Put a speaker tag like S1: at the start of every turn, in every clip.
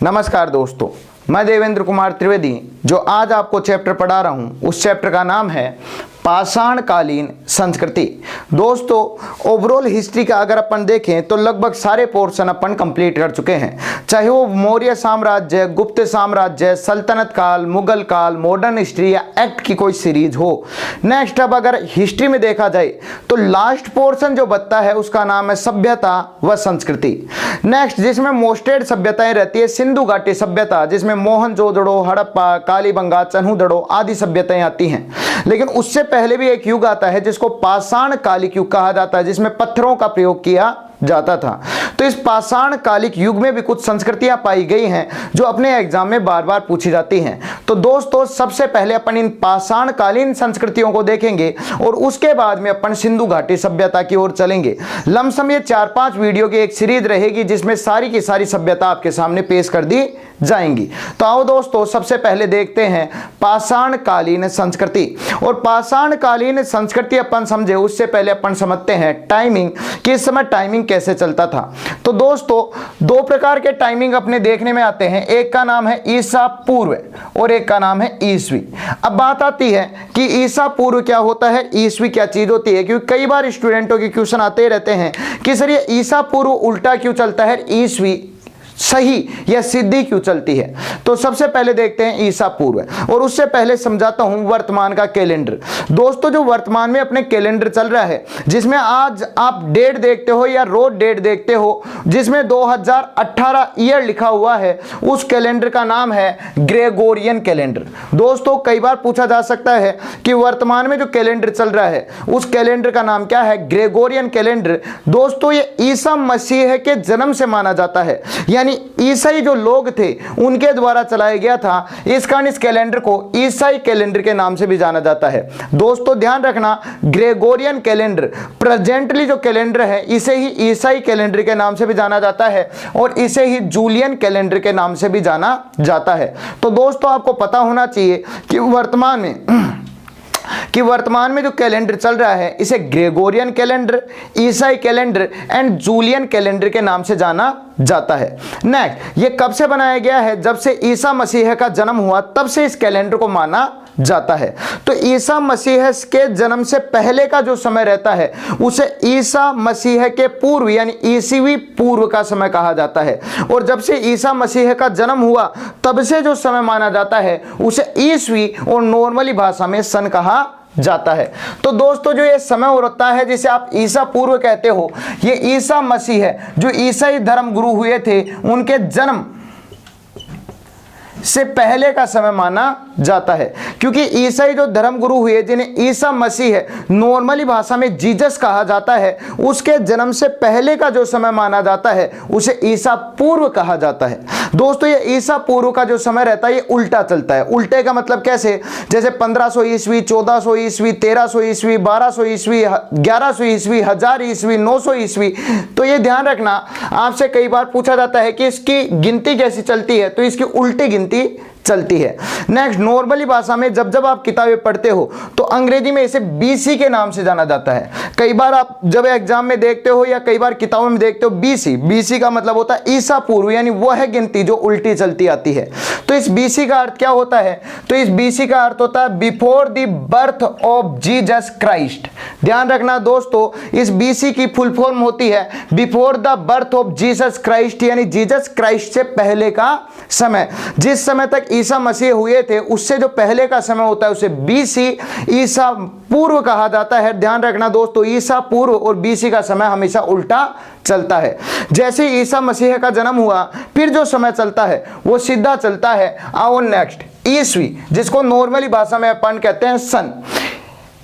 S1: नमस्कार दोस्तों, मैं देवेंद्र कुमार त्रिवेदी जो आज आपको चैप्टर पढ़ा रहा हूं उस चैप्टर का नाम है पाषाणकालीन संस्कृति। दोस्तों, ओवरऑल हिस्ट्री का अगर अपन देखें तो लगभग सारे पोर्शन अपन कंप्लीट कर चुके हैं, चाहे वो मौर्य साम्राज्य, गुप्त साम्राज्य, सल्तनत काल, मुगल काल, मॉडर्न हिस्ट्री या एक्ट की कोई सीरीज हो। नेक्स्ट अब अगर हिस्ट्री में देखा जाए तो लास्ट पोर्शन जो बचता है उसका नाम है सभ्यता व संस्कृति। नेक्स्ट जिसमें मोस्टेड सभ्यताएं रहती है सिंधु घाटी सभ्यता, जिसमें मोहनजोदड़ो, हड़प्पा, कालीबंगा, चन्हूदड़ो आदि सभ्यताएं आती हैं। लेकिन उससे पहले भी एक युग आता है जिसको पाषाण कालिक युग कहा जाता है, जिसमें पत्थरों का प्रयोग किया जाता था। तो इस पाषाण कालिक युग में भी कुछ संस्कृतियां पाई गई हैं जो अपने एग्जाम में बार बार पूछी जाती हैं। तो दोस्तों, सबसे पहले अपन इन पाषाण कालीन संस्कृतियों को देखेंगे और उसके बाद में अपन सिंधु घाटी सभ्यता की ओर चलेंगे। लमसम ये 4-5 वीडियो की एक सीरीज रहेगी जिसमें सारी की सारी सभ्यता आपके सामने पेश कर दी जाएंगी। तो आओ दोस्तों, सबसे पहले देखते हैं पाषाण कालीन संस्कृति। और पाषाण कालीन संस्कृति अपन समझे उससे पहले अपन समझते हैं टाइमिंग, किस समय टाइमिंग कैसे चलता था। तो दोस्तों, दो प्रकार के टाइमिंग अपने देखने में आते हैं, एक का नाम है ईसा पूर्व और एक का नाम है ईसवी। अब बात आती है कि ईसा पूर्व क्या होता है, ईसवी क्या चीज होती है, क्योंकि कई बार स्टूडेंटों के क्वेश्चन आते रहते हैं कि सर ये ईसा पूर्व उल्टा क्यों चलता है, ईसवी सही या सीधी क्यों चलती है। तो सबसे पहले देखते हैं ईसा पूर्व और उससे पहले समझाता हूं वर्तमान का कैलेंडर। दोस्तों, जो वर्तमान में अपने कैलेंडर चल रहा है जिसमें आज आप डेट देखते हो या रोज डेट देखते हो जिसमें 2018 ईयर लिखा हुआ है, उस कैलेंडर का नाम है ग्रेगोरियन कैलेंडर। दोस्तों, कई बार पूछा जा सकता है कि वर्तमान में जो कैलेंडर चल रहा है उस कैलेंडर का नाम क्या है, ग्रेगोरियन कैलेंडर। दोस्तों, ये ईसा मसीह के जन्म से माना जाता है, ईसाई जो लोग थे उनके द्वारा चलाया गया था। इस कारण इस कैलेंडर को ईसाई कैलेंडर के नाम से भी जाना जाता है। दोस्तों ध्यान रखना, ग्रेगोरियन कैलेंडर प्रेजेंटली जो कैलेंडर है इसे ही ईसाई कैलेंडर के नाम से भी जाना जाता है और इसे ही जूलियन कैलेंडर के नाम से भी जाना जाता है। तो दोस्तों, आपको पता होना चाहिए कि वर्तमान में जो कैलेंडर चल रहा है इसे ग्रेगोरियन कैलेंडर, ईसाई कैलेंडर एंड जूलियन कैलेंडर के नाम से जाना जाता है। नेक्स्ट, ये कब से बनाया गया है, जब से ईसा मसीह का जन्म हुआ तब से इस कैलेंडर को माना जाता है। तो ईसा मसीह के जन्म से पहले का जो समय रहता है उसे ईसा मसीह के पूर्व यानी ईसवी पूर्व का समय कहा जाता है। और जब से ईसा मसीह का जन्म हुआ तब से जो समय माना जाता है उसे ईसवी और नॉर्मली भाषा में सन कहा जाता है। तो दोस्तों, जो ये समय होता है जिसे आप ईसा पूर्व कहते हो, ये ईसा मसीह जो ईसाई धर्म गुरु हुए थे उनके जन्म से पहले का समय माना जाता है। क्योंकि ईसाई जो धर्म गुरु हुए जिन्हें ईसा मसीह नॉर्मली भाषा में जीसस कहा जाता है, उसके जन्म से पहले का जो समय माना जाता है उसे ईसा पूर्व कहा जाता है। दोस्तों, ये ईसा पूर्व का जो समय रहता है ये उल्टा चलता है। उल्टे का मतलब कैसे, जैसे 1500 ईस्वी, 1400 ईस्वी, 1300 ईस्वी, 1200 ईस्वी, 1100 ईस्वी, 1000 ईस्वी, 900 ईस्वी। तो ये ध्यान रखना, आपसे कई बार पूछा जाता है कि इसकी गिनती कैसी चलती है, तो इसकी उल्टी गिनती चलती है। नेक्स्ट, नॉर्मली भाषा में जब जब आप किताबें पढ़ते हो तो अंग्रेजी में इसे बीसी के नाम से जाना जाता है। कई बार आप जब एग्जाम में देखते हो या कई बार किताबों में देखते हो बीसी का मतलब होता है ईसा पूर्व, यानी वह गिनती जो उल्टी चलती आती है। तो इस बीसी का अर्थ क्या होता है, तो इस बीसी का अर्थ होता है before the birth of Jesus Christ. ध्यान रखना दोस्तों, इस बीसी की फुल फॉर्म होती है before the birth of Jesus Christ, यानी जीसस क्राइस्ट से पहले का समय। जिस समय तक ईसा मसीह हुए थे उससे जो पहले का समय होता है उसे बीसी ईसा पूर्व कहा जाता है। ध्यान रखना दोस्तों, ईसा पूर्व और बीसी का समय हमेशा उल्टा चलता है। जैसे ईसा मसीह का जन्म हुआ फिर जो समय चलता है वो सीधा चलता है। आओ नेक्स्ट, ईसवी, जिसको नॉर्मली भाषा में अपन कहते हैं सन।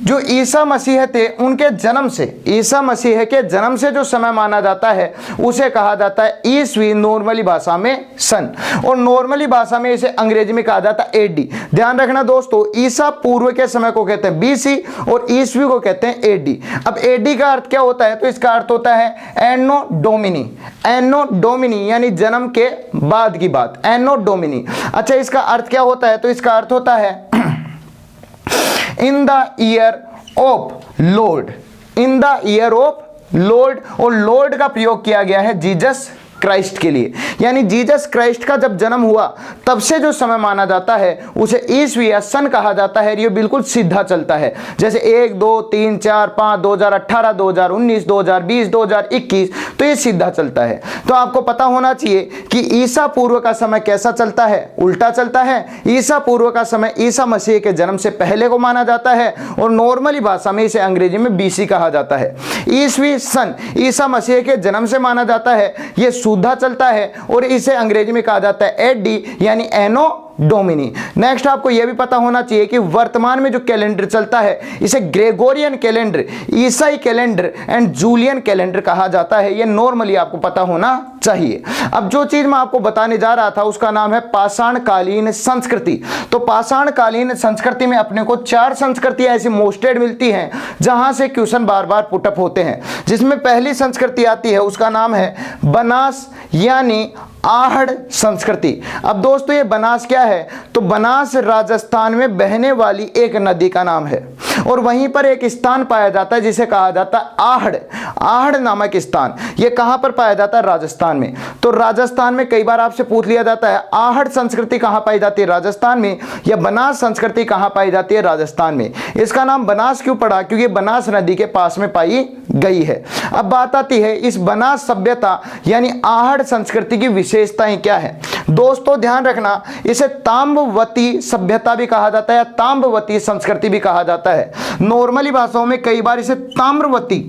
S1: जो ईसा मसीह थे उनके जन्म से, ईसा मसीह के जन्म से जो समय माना जाता है उसे कहा जाता है ईसवी, नॉर्मली भाषा में सन। और नॉर्मली भाषा में इसे अंग्रेजी में कहा जाता है एडी। ध्यान रखना दोस्तों, ईसा पूर्व के समय को कहते हैं बीसी और ईसवी को कहते हैं एडी। अब एडी का अर्थ क्या होता है, तो इसका अर्थ होता है एनो डोमिनी। एनो डोमिनी यानी जन्म के बाद की बात, एनो डोमिनी। अच्छा, इसका अर्थ क्या होता है, तो इसका अर्थ होता है in the year of Lord, in the year of Lord. और लॉर्ड का प्रयोग किया गया है जीसस क्राइस्ट के लिए, यानी जीसस क्राइस्ट का जब जन्म हुआ तब से जो समय माना जाता है उसे ईस्वी या सन कहा जाता है। ये बिल्कुल सीधा चलता है, जैसे 1 2 3 4 5 2018 2019 2020 2021, तो ये सीधा चलता है। तो आपको पता होना चाहिए कि ईसा पूर्व का समय कैसा चलता है, उल्टा चलता है। ईसा पूर्व का समय ईसा मसीह के जन्म से पहले को माना जाता है और नॉर्मली भाषा में इसे अंग्रेजी में बीसी कहा जाता है। ईस्वी सन ईसा मसीह के जन्म से माना जाता है, ये सीधा चलता है और इसे अंग्रेजी में कहा जाता है एडी यानी एनो डोमिनी। नेक्स्ट आपको यह भी पता होना चाहिए कि वर्तमान में जो कैलेंडर चलता है इसे ग्रेगोरियन कैलेंडर, ईसाई कैलेंडर एंड जूलियन कैलेंडर कहा जाता है। यह नॉर्मली आपको पता होना चाहिए। अब जो चीज मैं आपको बताने जा रहा था उसका नाम है पाषाणकालीन संस्कृति। तो पाषाणकालीन संस्कृति में अपने को 4 संस्कृतियां ऐसी मोस्टेड मिलती हैं जहां से क्वेश्चन बार बार पुटअप होते हैं, जिसमें पहली संस्कृति आती है उसका नाम है बनास यानी आहड़ संस्कृति। अब दोस्तों ये बनास क्या है, तो बनास राजस्थान में बहने वाली एक नदी का नाम है और वहीं पर एक स्थान पाया जाता है जिसे कहा जाता है आहड़। आहड़ नामक स्थान ये कहां पर पाया जाता है, राजस्थान में। तो राजस्थान में कई बार आपसे पूछ लिया जाता है आहड़ संस्कृति कहां पाई जाती है, राजस्थान में, या बनास संस्कृति कहां पाई जाती है, राजस्थान में। इसका नाम बनास क्यों पड़ा, क्योंकि बनास नदी के पास में पाई गई है। अब बात आती है इस बनास सभ्यता यानी आहड़ संस्कृति की विशेषताएं क्या है। दोस्तों ध्यान रखना, इसे ताम्रवती सभ्यता भी कहा जाता है या ताम्रवती संस्कृति भी कहा जाता है। नॉर्मली भाषाओं में कई बार इसे ताम्रवती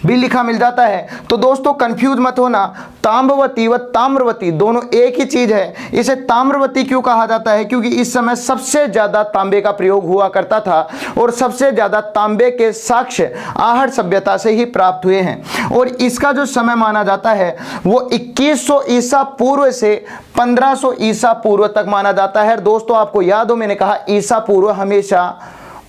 S1: भी लिखा मिल जाता है। तो दोस्तों कंफ्यूज मत होना, ताम्रवती व ताम्रवती दोनों एक ही चीज है। इसे ताम्रवती क्यों कहा जाता है, क्योंकि इस समय सबसे ज्यादा तांबे का प्रयोग हुआ करता था और सबसे ज्यादा तांबे के साक्ष्य आहड़ सभ्यता से ही प्राप्त हुए हैं और इसका जो समय माना जाता है वो 2100 ईसा पूर्व से 1500 ईसा पूर्व तक माना जाता है। दोस्तों आपको याद हो मैंने कहा ईसा पूर्व हमेशा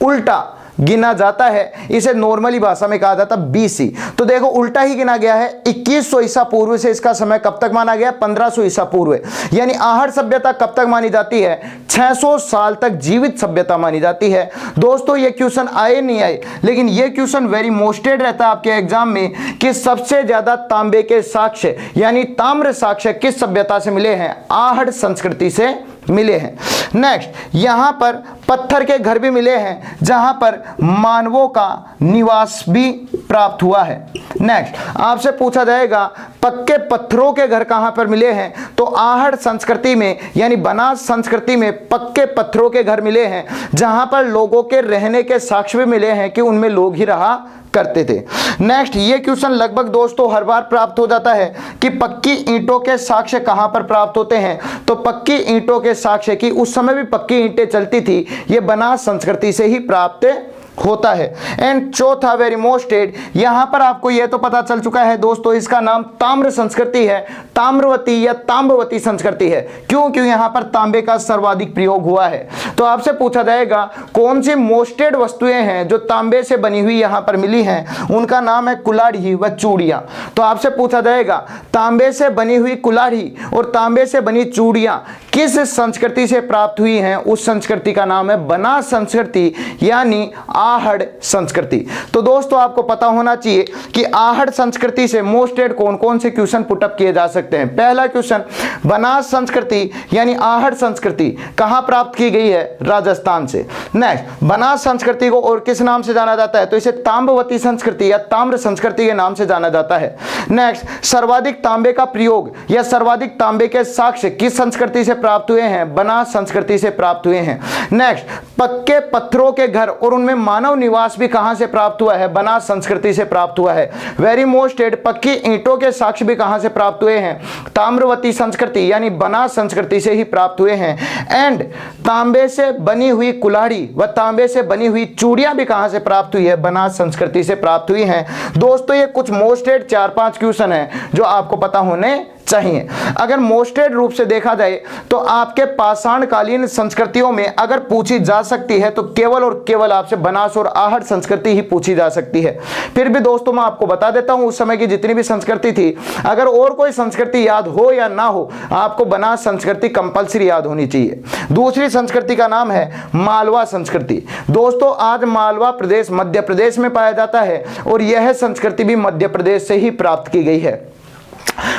S1: उल्टा गिना जाता है, इसे नॉर्मली भाषा में कहा जाता है बीसी। तो देखो उल्टा ही गिना गया है, 2100 ईसा पूर्व से इसका समय कब तक माना गया, 1500 ईसा पूर्व। यानी आहड़ सभ्यता कब तक मानी जाती है, 600 साल तक जीवित सभ्यता मानी जाती है। दोस्तों ये क्वेश्चन आए नहीं आए, लेकिन ये क्वेश्चन वेरी मोस्टेड रहता है आपके एग्जाम में कि सबसे ज्यादा तांबे के साक्ष्य यानी ताम्र साक्ष्य किस सभ्यता से मिले हैं, आहड़ संस्कृति से मिले हैं। नेक्स्ट यहां पर पत्थर के घर भी मिले हैं जहां पर मानवों का निवास भी प्राप्त हुआ है। नेक्स्ट आपसे पूछा जाएगा पक्के पत्थरों के घर कहां पर मिले हैं, तो आहड़ संस्कृति में यानी बनास संस्कृति में पक्के पत्थरों के घर मिले हैं जहां पर लोगों के रहने के साक्ष्य भी मिले हैं कि उनमें लोग ही रहा करते थे। नेक्स्ट ये क्वेश्चन लगभग दोस्तों हर बार प्राप्त हो जाता है कि पक्की ईंटों के साक्ष्य कहां पर प्राप्त होते हैं, तो पक्की ईंटों के साक्ष्य की उस समय भी पक्की ईंटें चलती थी, ये बनास संस्कृति से ही प्राप्त होता है। एंड चौथा वेरी मोस्टेड, यहां पर आपको यह तो पता चल चुका है दोस्तों इसका नाम ताम्र संस्कृति है, ताम्रवती या ताम्रवती संस्कृति है। क्यों, क्यों यहां पर तांबे का सर्वाधिक प्रयोग हुआ है। तो आपसे पूछा जाएगा कौन सी मोस्टेड वस्तुएं हैं जो तांबे से बनी हुई यहां पर मिली हैं, उनका नाम है कुल्हाड़ी व चूड़ियां। तो आपसे पूछा जाएगा तांबे से बनी हुई कुल्हाड़ी और तांबे से बनी चूड़ियां किस संस्कृति से प्राप्त हुई हैं, उस संस्कृति का नाम है बनास संस्कृति यानी आहड़ संस्कृति। तो दोस्तों आपको पता होना चाहिए कि आहड़ संस्कृति से मोस्टेड कौन कौन से क्वेश्चन पुटअप किए जा सकते हैं। पहला क्वेश्चन, बनास संस्कृति यानी आहड़ संस्कृति कहां प्राप्त की गई है, राजस्थान से। नेक्स्ट, बनास संस्कृति को और किस नाम से जाना जाता है, तो इसे ताम्रवती संस्कृति या ताम्र संस्कृति के नाम से जाना जाता है। नेक्स्ट, सर्वाधिक तांबे का प्रयोग या सर्वाधिक तांबे के साक्ष्य किस संस्कृति से प्राप्त हुए हैं, बनास संस्कृति से प्राप्त हुए हैं। नेक्स्ट, पक्के पत्थरों के घर और उनमें मानव निवास भी कहां से प्राप्त हुआ है, बनास संस्कृति से प्राप्त हुआ है। वेरी मोस्टेड, पक्की ईंटों के साक्ष्य भी कहां से प्राप्त हुए हैं, ताम्रवती संस्कृति यानी बनास संस्कृति से ही प्राप्त हुए हैं। एंड तांबे से बनी हुई कुल्हाड़ी व तांबे से बनी हुई चूड़ियां भी कहां से प्राप्त हुई है, बनास संस्कृति से प्राप्त हुई हैं। दोस्तों ये कुछ मोस्टेड 4-5 क्वेश्चन हैं जो आपको पता होने चाहिए। अगर मोस्टेड रूप से देखा जाए तो आपके पाषाणकालीन संस्कृतियों में अगर पूछी जा सकती है तो केवल और केवल आपसे बनास और आहड़ संस्कृति ही पूछी जा सकती है। फिर भी दोस्तों मैं आपको बता देता हूं उस समय की जितनी भी संस्कृति थी, अगर और कोई संस्कृति याद हो या ना हो, आपको बनास संस्कृति कंपलसरी याद होनी चाहिए। दूसरी संस्कृति का नाम है मालवा संस्कृति। दोस्तों आज मालवा प्रदेश मध्य प्रदेश में पाया जाता है और यह संस्कृति भी मध्य प्रदेश से ही प्राप्त की गई है।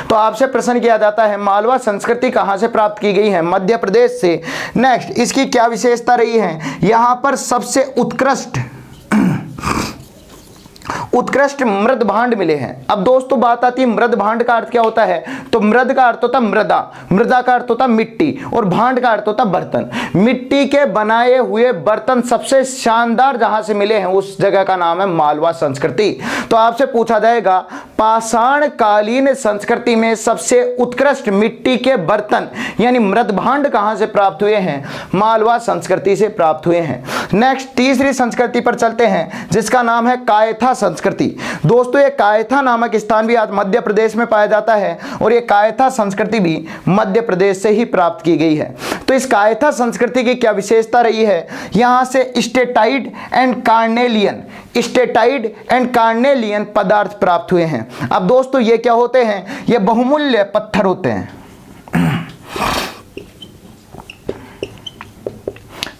S1: तो आपसे प्रश्न किया जाता है मालवा संस्कृति कहां से प्राप्त की गई है? मध्य प्रदेश से। नेक्स्ट, इसकी क्या विशेषता रही है? यहां पर सबसे उत्कृष्ट मृद भांड मिले हैं। अब दोस्तों बात आती है मृद भांड का अर्थ क्या होता है? तो मृद का अर्थ होता मृदा, मृदा का अर्थ होता मिट्टी, और भांड का अर्थ होता बर्तन। मिट्टी के बनाए हुए बर्तन सबसे शानदार जहां से मिले हैं उस जगह का नाम है मालवा संस्कृति। तो आपसे पूछा जाएगा पाषाण कालीन संस्कृति में सबसे उत्कृष्ट मिट्टी के बर्तन यानी मृद भांड कहां से प्राप्त हुए हैं? मालवा संस्कृति से प्राप्त हुए हैं। नेक्स्ट, तीसरी संस्कृति पर चलते हैं जिसका नाम है कायथा संस्कृति। दोस्तों ये कायथा नामक स्थान भी आज मध्य प्रदेश में पाया जाता है और ये कायथा संस्कृति भी मध्य प्रदेश से ही प्राप्त की गई है। तो इस कायथा संस्कृति की क्या विशेषता रही है? यहां से स्टेटाइट एंड कार्नेलियन पदार्थ प्राप्त हुए हैं। अब दोस्तों ये क्या होते हैं? ये बहुमूल्य पत्थर होते हैं।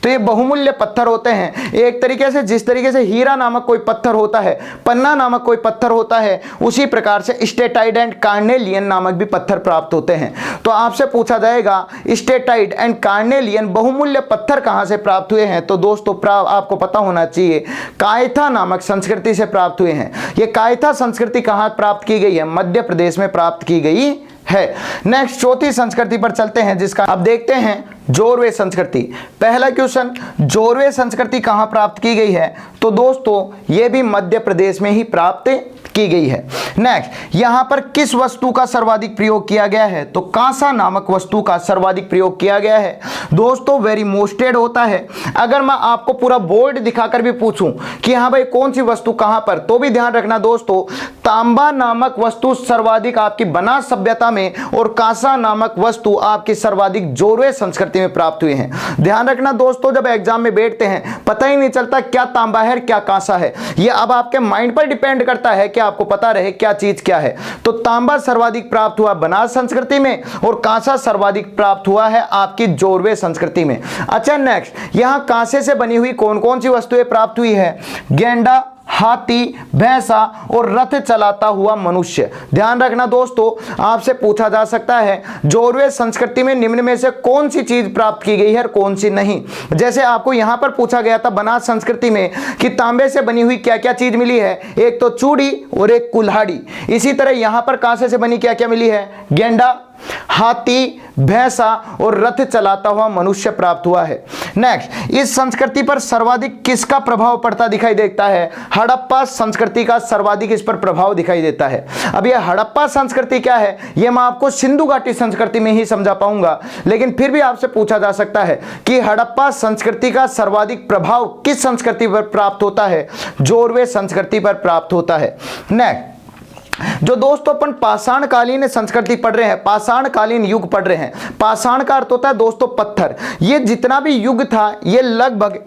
S1: तो ये बहुमूल्य पत्थर होते हैं। एक तरीके से जिस तरीके से हीरा नामक कोई पत्थर होता है, पन्ना नामक कोई पत्थर होता है, उसी प्रकार से स्टेटाइट एंड कार्नेलियन नामक भी पत्थर प्राप्त होते हैं। तो आपसे पूछा जाएगा स्टेटाइट एंड कार्नेलियन बहुमूल्य पत्थर कहां से प्राप्त हुए हैं? तो दोस्तों आपको पता होना चाहिए कायथा नामक संस्कृति से प्राप्त हुए हैं। ये कायथा संस्कृति कहां प्राप्त की गई है? मध्य प्रदेश में प्राप्त की गई है। नेक्स्ट, चौथी संस्कृति पर चलते हैं जिसका अब देखते हैं जोरवे संस्कृति। पहला क्वेश्चन, जोरवे संस्कृति कहां प्राप्त की गई है? तो दोस्तों यह भी मध्य प्रदेश में ही प्राप्त की गई है। नेक्स्ट, यहां पर किस वस्तु का सर्वाधिक प्रयोग किया गया है? तो कांसा नामक वस्तु का सर्वाधिक प्रयोग किया गया है। दोस्तों वेरी मोस्टेड होता है। अगर मैं आपको पूरा बोर्ड दिखाकर भी पूछूं कि हाँ भाई कौन सी वस्तु कहां पर, तो भी ध्यान रखना दोस्तों तांबा नामक वस्तु सर्वाधिक आपकी बनास सभ्यता में और कांसा नामक वस्तु आपकी सर्वाधिक जोरवे संस्कृति में प्राप्त हुए हैं। ध्यान रखना दोस्तों जब एग्जाम में बैठते हैं पता ही नहीं चलता क्या तांबा है क्या कांसा है। यह अब आपके माइंड पर डिपेंड करता है कि आपको पता रहे क्या चीज क्या है। तो तांबा सर्वाधिक प्राप्त हुआ बनास संस्कृति में और कांसा सर्वाधिक प्राप्त हुआ है आपकी जोरवे संस्कृति में। अच्छा नेक्स्ट, यहां कांसे से बनी हुई कौन कौन सी वस्तुएं प्राप्त हुई है? गेंडा, हाथी, भैंसा और रथ चलाता हुआ मनुष्य। ध्यान रखना दोस्तों आपसे पूछा जा सकता है जोरवे संस्कृति में निम्न में से कौन सी चीज प्राप्त की गई है और कौन सी नहीं। जैसे आपको यहां पर पूछा गया था बनास संस्कृति में कि तांबे से बनी हुई क्या क्या चीज मिली है? एक तो चूड़ी और एक कुल्हाड़ी। इसी तरह यहां पर कांसे से बनी क्या क्या मिली है? गेंडा, हाथी, भैंसा और रथ चलाता हुआ मनुष्य प्राप्त हुआ है। नेक्स्ट, इस संस्कृति पर सर्वाधिक किसका प्रभाव पड़ता दिखाई देता है? हड़प्पा संस्कृति का सर्वाधिक इस पर प्रभाव दिखाई देता है। अब यह हड़प्पा संस्कृति क्या है यह मैं आपको सिंधु घाटी संस्कृति में ही समझा पाऊंगा, लेकिन फिर भी आपसे पूछा जा सकता है कि हड़प्पा संस्कृति का सर्वाधिक प्रभाव किस संस्कृति पर प्राप्त होता है? जोरवे संस्कृति पर प्राप्त होता है। नेक्स्ट, जो दोस्तों अपन पाषाणकालीन संस्कृति पढ़ रहे हैं, पाषाणकालीन युग पढ़ रहे हैं। पाषाण का अर्थ होता है दोस्तों पत्थर। ये जितना भी युग था ये लगभग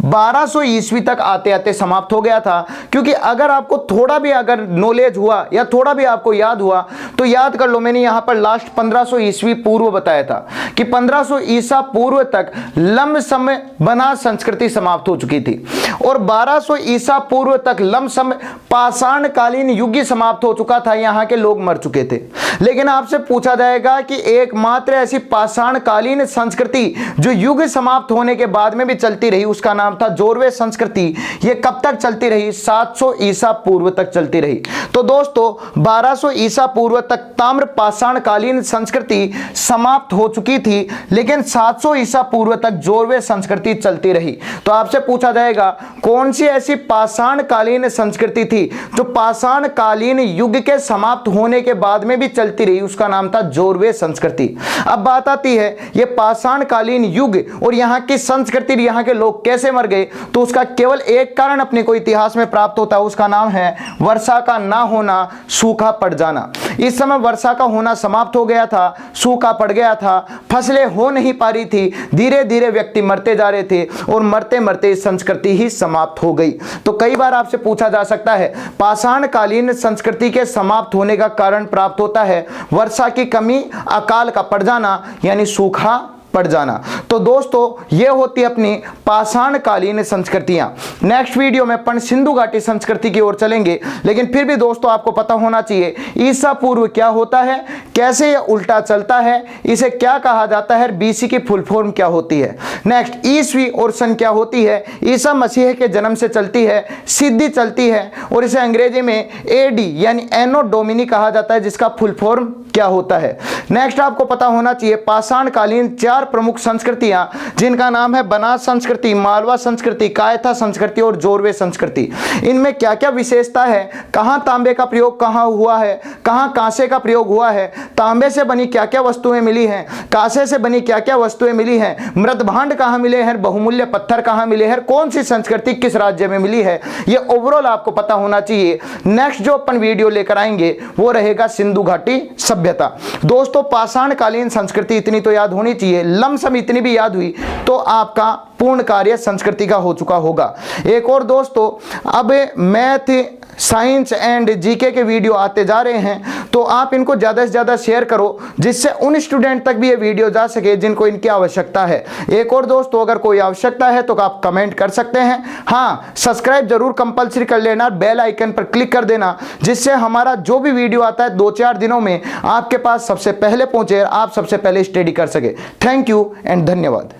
S1: 1200 ईस्वी तक आते आते समाप्त हो गया था। क्योंकि अगर आपको थोड़ा भी अगर नॉलेज हुआ या थोड़ा भी आपको याद हुआ तो याद कर लो, मैंने यहां पर लास्ट 1500 ईस्वी पूर्व बताया था कि 1500 ईसा पूर्व तक लमसम बनास संस्कृति समाप्त हो चुकी थी और 1200 ईसा पूर्व तक लमसम पाषाणकालीन युग समाप्त हो चुका था, यहां के लोग मर चुके थे। लेकिन आपसे पूछा जाएगा कि एकमात्र ऐसी पाषाणकालीन संस्कृति जो युग समाप्त होने के बाद में भी चलती रही उसका नाम था जोरवे संस्कृति। यह कब तक चलती रही? 700 ईसा पूर्व तक चलती रही। तो दोस्तों 1200 ईसा पूर्व तक ताम्र पाषाणकालीन संस्कृति समाप्त हो चुकी थी, लेकिन 700 ईसा पूर्व तक जोरवे संस्कृति चलती रही। तो आपसे पूछा जाएगा कौन सी ऐसी पाषाणकालीन संस्कृति थी जो पाषाणकालीन युग के समाप्त होने के बाद में भी चलती रही? उसका नाम था जोरवे संस्कृति। अब बात आती है यह पाषाणकालीन युग और यहां की संस्कृति, यहां के लोग कैसे मर गए, तो उसका केवल एक कारण अपने को इतिहास में प्राप्त होता है, उसका नाम है वर्षा का ना होना, सूखा पड़ जाना। इस समय वर्षा का होना समाप्त हो गया था, सूखा पड़ गया था, फसलें हो नहीं पा रही थी, धीरे धीरे व्यक्ति मरते जा रहे थे और मरते मरते संस्कृति ही समाप्त हो गई। तो कई बार आपसे पूछा जा सकता है पाषाणकालीन संस्कृति के समाप्त होने का कारण प्राप्त होता है वर्षा की कमी, अकाल का पड़ जाना यानी सूखा पड़ जाना। तो दोस्तों ये होती है अपनी पाषाणकालीन संस्कृतियां। नेक्स्ट वीडियो में अपन सिंधु घाटी संस्कृति की ओर चलेंगे, लेकिन फिर भी दोस्तों आपको पता होना चाहिए ईसा पूर्व क्या होता है, कैसे ये उल्टा चलता है, इसे क्या कहा जाता है, बीसी की फुल फॉर्म क्या होती है। नेक्स्ट ईसवी और सन क्या होती है, ईसा मसीह के जन्म से चलती है, सीधी चलती है, और इसे अंग्रेजी में एडी यानी एनो डोमिनी कहा जाता है, जिसका फुल फॉर्म क्या होता है। नेक्स्ट आपको पता होना चाहिए पाषाणकालीन 4 प्रमुख संस्कृतियां, जिनका नाम है बनास संस्कृति, मालवा संस्कृति, कायथा संस्कृति और जोरवे संस्कृति। इनमें क्या क्या विशेषता है, कहां तांबे का प्रयोग कहां हुआ है, कहां कांसे का प्रयोग हुआ है, तांबे से बनी क्या क्या वस्तुएं मिली हैं, कांसे से बनी क्या क्या वस्तुएं मिली हैं, मृत भांड कहां मिले हैं, बहुमूल्य पत्थर कहां मिले हैं, कौन सी संस्कृति किस राज्य में मिली है, ये ओवरऑल आपको पता होना चाहिए। नेक्स्ट जो अपन वीडियो लेकर आएंगे वो रहेगा सिंधु घाटी सभ्यता। दोस्तों पाषाणकालीन संस्कृति इतनी तो याद होनी चाहिए, लमसम इतनी भी याद हुई तो आपका पूर्ण कार्य संस्कृति का हो चुका होगा। एक और दोस्तों अब मैथ, साइंस एंड जीके के वीडियो आते जा रहे हैं, तो आप इनको ज़्यादा से ज़्यादा शेयर करो, जिससे उन स्टूडेंट तक भी ये वीडियो जा सके जिनको इनकी आवश्यकता है। एक और दोस्तों अगर कोई आवश्यकता है तो आप कमेंट कर सकते हैं। हाँ, सब्सक्राइब जरूर कंपलसरी कर लेना, बेल आइकन पर क्लिक कर देना, जिससे हमारा जो भी वीडियो आता है 2-4 दिनों में आपके पास सबसे पहले पहुंचे, आप सबसे पहले स्टडी कर सके। थैंक यू एंड धन्यवाद।